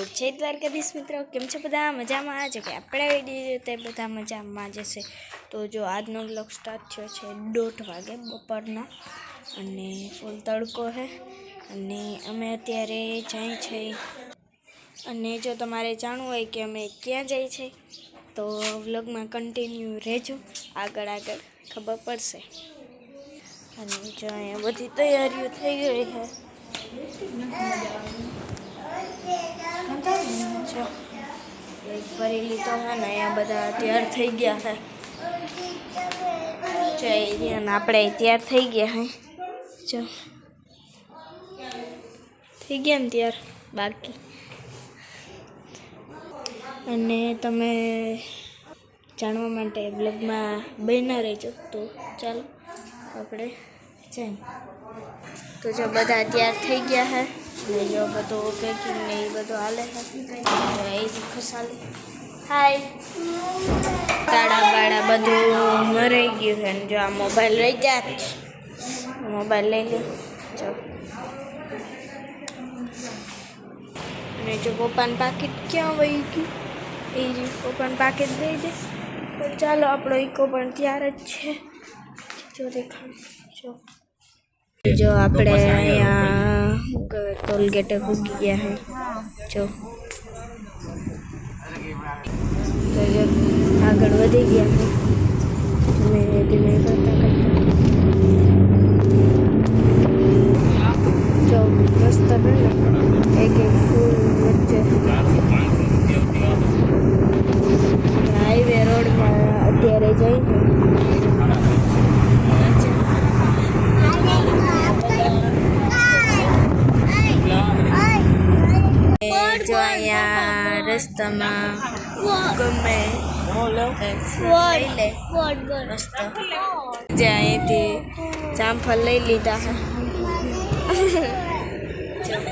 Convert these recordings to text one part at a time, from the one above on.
જય દ્વારકાધીશ મિત્રો, કેમ છો બધા? મજામાં જો કે આપણે વિડીયો તે બધા મજામાં જશે. તો જો આજનો બ્લોગ સ્ટાર્ટ થયો છે 1:30 વાગે બપોરના, અને ફૂલ તડકો છે અને અમે અત્યારે જાય છે. અને જો તમારે જાણવું હોય કે અમે ક્યાં જઈએ છીએ તો વ્લોગમાં કન્ટિન્યુ રહેજો, આગળ ખબર પડશે. અને જો અહીંયા બધી તૈયારીઓ થઈ ગઈ છે. જો એક ભરેલી તો છે ને અહીંયા બધા તૈયાર થઈ ગયા છે. જો આપણે તૈયાર થઈ ગયા હે, જો થઈ ગયા ને તૈયાર બાકી. અને તમે જાણવા માટે બ્લોગમાં બન્યા રહેજો. તો ચાલો આપણે જઈએ. તો જો બધા તૈયાર થઈ ગયા છે ને જો બધું પેકિંગ ને એ બધું હાલે છે. અહીંથી ખસાલે હાય તાળા બાળા બધું મરાઈ ગયું છે ને જો આ મોબાઈલ રહી જાય, મોબાઈલ લઈ લે. જો અને જો પપ્પાનું પાકીટ ક્યાં વહી ગયું, એ જ પપ્પાનું પાકીટ દઈ દે. પણ ચાલો આપણો ઈકો પણ તૈયાર જ છે. જો દેખાડ જો આપણે અહીંયા ટોલગેટે ભૂકી ગયા છે. જો આગળ વધી ગયા છે ધીમે ધીમે કરતા જો મસ્ત છે ને, એક ફૂલ વચ્ચે હાઈવે રોડમાં અત્યારે જઈને જો અહીંયા રસ્તામાં ગમે મસ્ત જે અહીંથી જામફળ લઈ લીધા છે.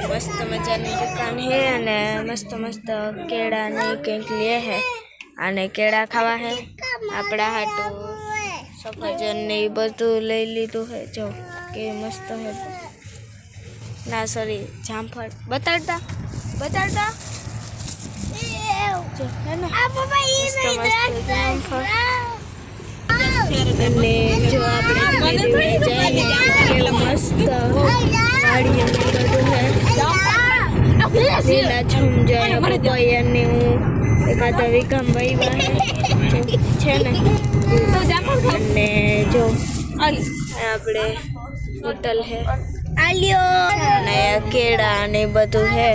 મસ્ત મજાની દુકાન છે અને મસ્ત મસ્ત કેળા ને કંઈક લે છે. અને કેળા ખાવા છે આપણા હાટું, સફરજન ને એ બધું લઈ લીધું છે. જો કે મસ્ત છે. ના સોરી, જામફળ બતાડતા અને જો આપણે જઈને મસ્ત વાડી અને બધું છે. લીલા છમ જાય પપૈયા અને હું એકાદા વીઘામ વાવ્યા છે ને. અને જો આપણે હોટલ છે અને કેળા ને બધું છે.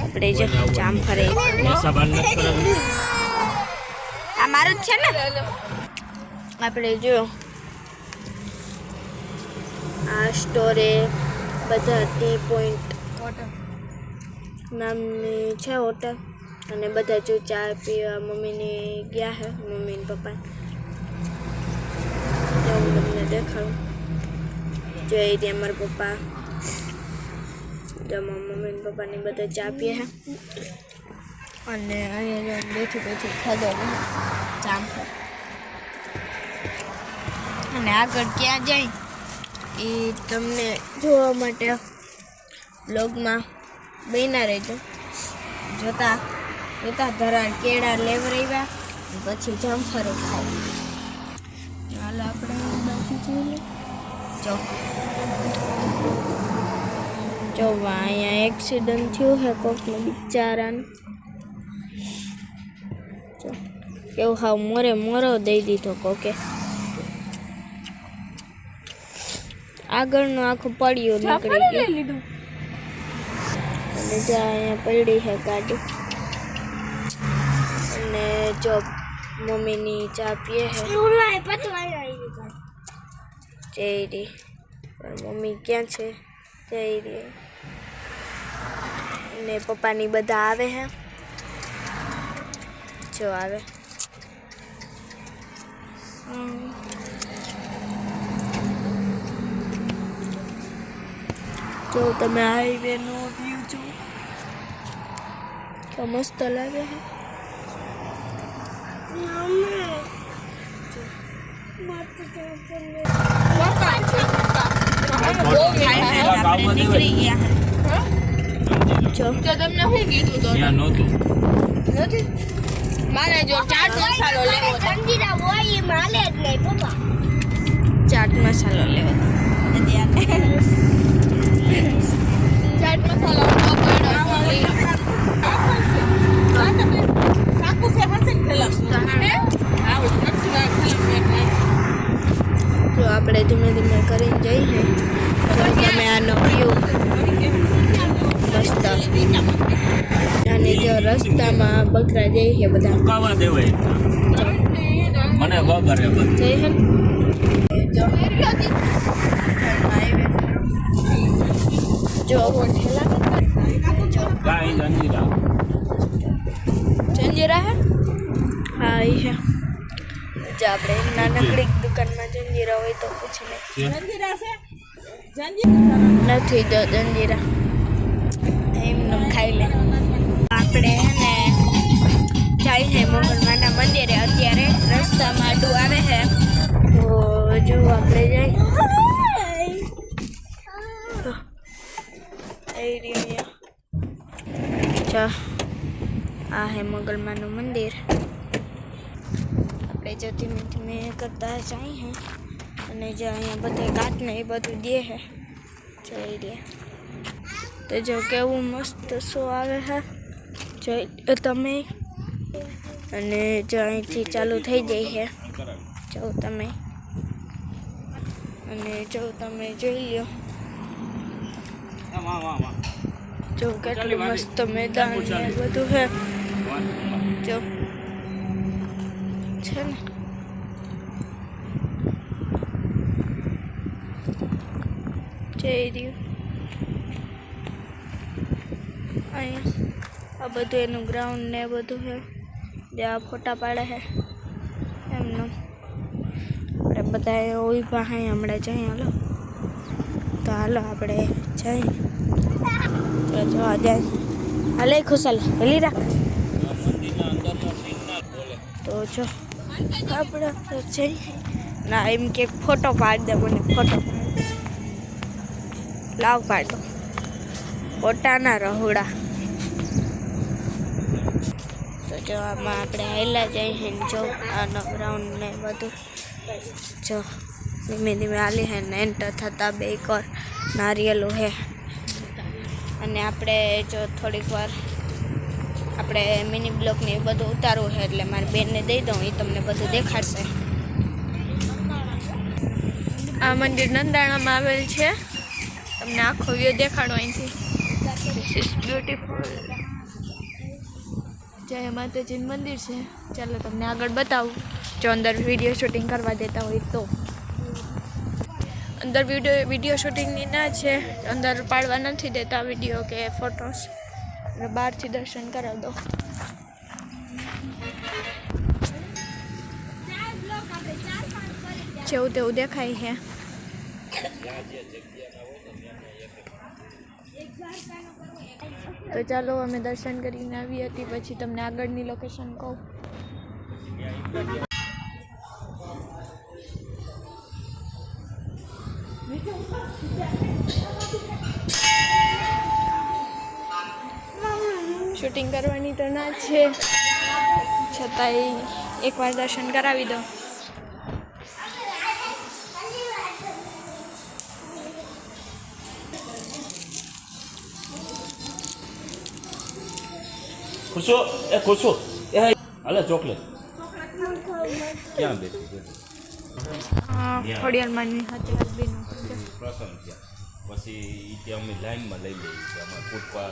આપણે જો જામફળ આ મારું જ છે ને. આપણે જો આ સ્ટોરે બધા ટી પોઈન્ટ નામની છે હોટલ. અને બધા જો ચા પીવા મમ્મીને ગયા છે, મમ્મી ને પપ્પા. જો હું તમને દેખાડું. જો એ ત્યાં મારા પપ્પા, જો મમ્મી ને પપ્પાને બધા ચા પીએ છે. અને અહીંયા બેઠી ખાધો જામફળ. અને આગળ ક્યાં જાય એ તમને જોવા માટે બ્લોગમાં બન્યા રહેજો. જોતા ધરાણ કેળા લેવરાવ્યા પછી જામફળ ખાય. ચાલો આપણે બાકી જોઈએ. જો અહીંયા એક્સિડન્ટ થયું છે કોકને બિચારાને. કેવું હાવ મોરો દઈ દીધો કોકે. આગળનું આખું પડ્યું નીકળી ગયું. અને જ્યાં અહીંયા પડી છે ગાડી. અને જો મમ્મીની ચા પીએ છે. જઈ રહી મમ્મી ક્યાં છે? જઈ રહી. અને પપ્પાની બધા આવે છે. જો આવે. જો તમે હાઈવે નો વ્યૂ જો તો મસ્ત લાગે છે. નીકળી ગયા જો તો તમને શું કીધું તો ત્યાં નહોતું. નથી મારે જો ચાટ મસાલો લેવો છે સંજીરા હોય એ માલે જ નહીં પપ્પા. ચાટ મસાલો લેવો ધ્યાન ચાટ મસાલો જો આપણે ધીમે ધીમે કરીને જઈએ તમે આનો વ્યૂ મસ્ત અને જો રસ્તામાં બકરા જઈએ છે બધા મુકાવા દેવાય. મને ખબર હે બધું. જઈ હે જો કાંઈ જંજીરા. જંજીરા હે હા એ હે જો આપણે નાનકડી દુકાનમાં જંજીરા હોય તો પૂછી લે નથી જો જંજીરા એમને ખાઈ લે આપણે ને જાય છે મોગલમાના મંદિરે અત્યારે રસ્તામાં આડું આવે છે તો જો આપણે જઈ જો આ હે મોગલમાનું મંદિર આપણે જો ધીમે ધીમે કરતા જઈએ અને જો અહીંયા બધે કાચ ને એ બધું દે છે જોઈ લે તો જો કેવું મસ્ત શો આવે છે જોઈ લો તમે અને જો અહીંથી ચાલુ થઈ જાય છે જો તમે અને જો તમે જોઈ લ્યો જો કેટલું મસ્ત મેદાન ને બધું છે જો છે ને જઈ રહ્યું અહીંયા આ બધું એનું ગ્રાઉન્ડ ને બધું છે જે આ ફોટા પાડે છે એમનું આપણે બધા ઊભા હા હમણાં જઈએ હાલો તો હાલો આપણે જઈએ તો જોવા જાય હાલે ખુશાલ હેલી રાખ તો જો આપણે જઈએ ના એમ કે ફોટો પાડી દે મને ફોટો લાવ પાડો ફોટાના રહોડા તો જો આમાં આપણે હેલા જઈએ જો આનો ગ્રાઉન્ડ ને બધું જો ધીમે ધીમે હાલી હે ને એન્ટર થતા બે કર નારિયેલો હે અને આપણે જો થોડીક વાર આપણે મિની બ્લોક ને એ બધું ઉતારવું છે એટલે મારી બેનને દઈ દઉં એ તમને બધું દેખાડશે આ મંદિર નંદાણામાં આવેલ છે તમને આખો વ્યૂ દેખાડો અહીંથી ધીસ ઇઝ બ્યુટીફુલ જય માતાજીનું મંદિર છે ચાલો તમને આગળ બતાવું જો અંદર વિડીયો શૂટિંગ કરવા દેતા હોય તો અંદર વિડીયો શૂટિંગની ના છે અંદર પાડવા નથી દેતા વિડીયો કે ફોટોસ અને બહારથી દર્શન કરાવી દો જેવું તેવું દેખાય છે તો ચાલો અમે દર્શન કરીને આવી હતી પછી તમને આગળની લોકેશન કહું શૂટિંગ કરવાની તો ના છે છતાંય એકવાર દર્શન કરાવી દો ખુશો એ ખુશો એ હાલે ચોકલેટ ક્યાં બેઠી ખોડિયાલમાંની હાથે હસબીનું પ્રસન્ન થયા પછી ઈ ત્યાં અમે લાઈનમાં લઈ લઈએ છીએ અમારે પૂટપા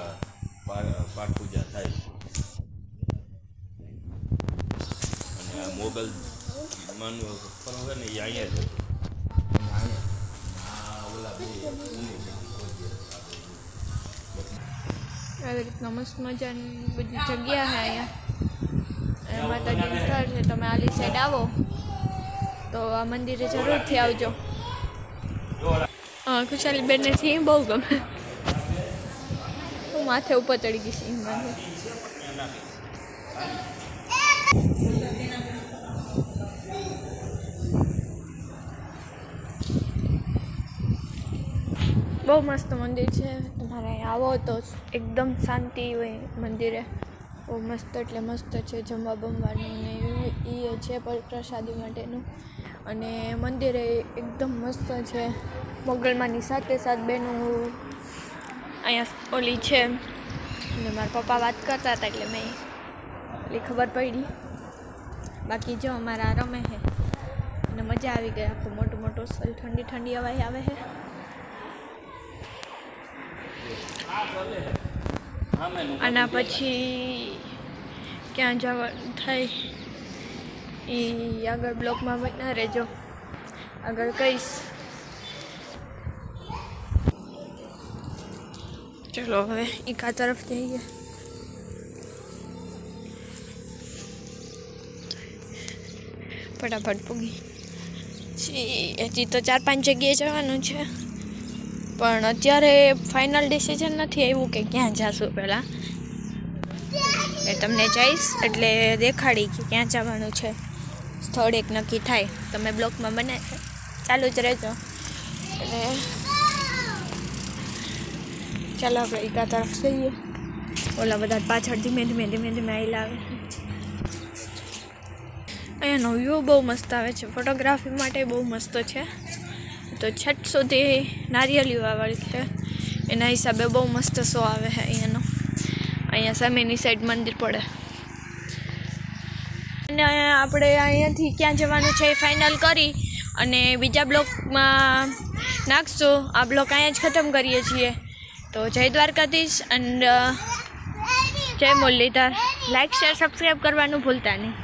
પાઠ પૂજા થાય અને આ મોગલ માનું ફરવું હોય ને એ અહીંયા જ હતું આ ઓલા બે આવી રીતના મસ્ત મજાની બધી જગ્યા છે અહીંયા માતાજીનું સ્થળ છે તમે આલી સાઈડ આવો તો આ મંદિરે જરૂરથી આવજો હા ખુશાલી બેનને સિંહ બહુ ગમે હું માથે ઉપર ચડી ગઈ સિંહમાંથી બહુ મસ્ત મંદિર છે. તમારે અહીં આવો તો એકદમ શાંતિ હોય મંદિરે. બહુ મસ્ત એટલે મસ્ત છે. જમવા બમવાનું ને એ છે પ્રસાદી માટેનું. અને મંદિરે એકદમ મસ્ત છે. મોગલમાની સાથે બેનું અહીંયા ઓલી છે. અને મારા પપ્પા વાત કરતા હતા એટલે મેં એટલે ખબર પડી. બાકી જો અમારા રમે છે અને મજા આવી ગઈ. આખું મોટું મોટું સ્થળ, ઠંડી ઠંડી હવાઈ આવે છે. આના પછી ક્યાં જવાનું થાય એ આગળ બ્લોગમાં બના રહેજો, આગળ કહીશ. ચલો હવે ઈકા તરફ જઈએ. ફટાફટ પૂગી હજી તો 4-5 જગ્યાએ જવાનું છે, પણ અત્યારે ફાઇનલ ડિસિઝન નથી આવ્યું કે ક્યાં જઈશું. પહેલાં એ તમને જઈશ એટલે દેખાડી કે ક્યાં જવાનું છે. સ્થળ એક નક્કી થાય. તમે બ્લોગમાં બનાવે ચાલુ જ રહેજો. એટલે ચાલો આપણે ઈકા તરફ જઈએ. ઓલા બધા પાછળ ધીમે આવેલા આવે. અહીંયાનો વ્યૂ બહુ મસ્ત આવે છે. ફોટોગ્રાફી માટે બહુ મસ્ત છે. તો છઠ સુધી નારિયેળી વાવડી છે, એના હિસાબે બહુ મસ્ત શો આવે છે અહીંયાનો. અહીંયા સામેની સાઈડ મંદિર પડે. અને આપણે અહીંયાથી ક્યાં જવાનું છે એ ફાઇનલ કરી અને બીજા બ્લોગમાં નાખશું. આ બ્લોગ અહીંયા જ ખતમ કરીએ છીએ. તો જય દ્વારકાધીશ એન્ડ જય મુરલીધર. લાઇક શેર સબસ્ક્રાઈબ કરવાનું ભૂલતા નહીં.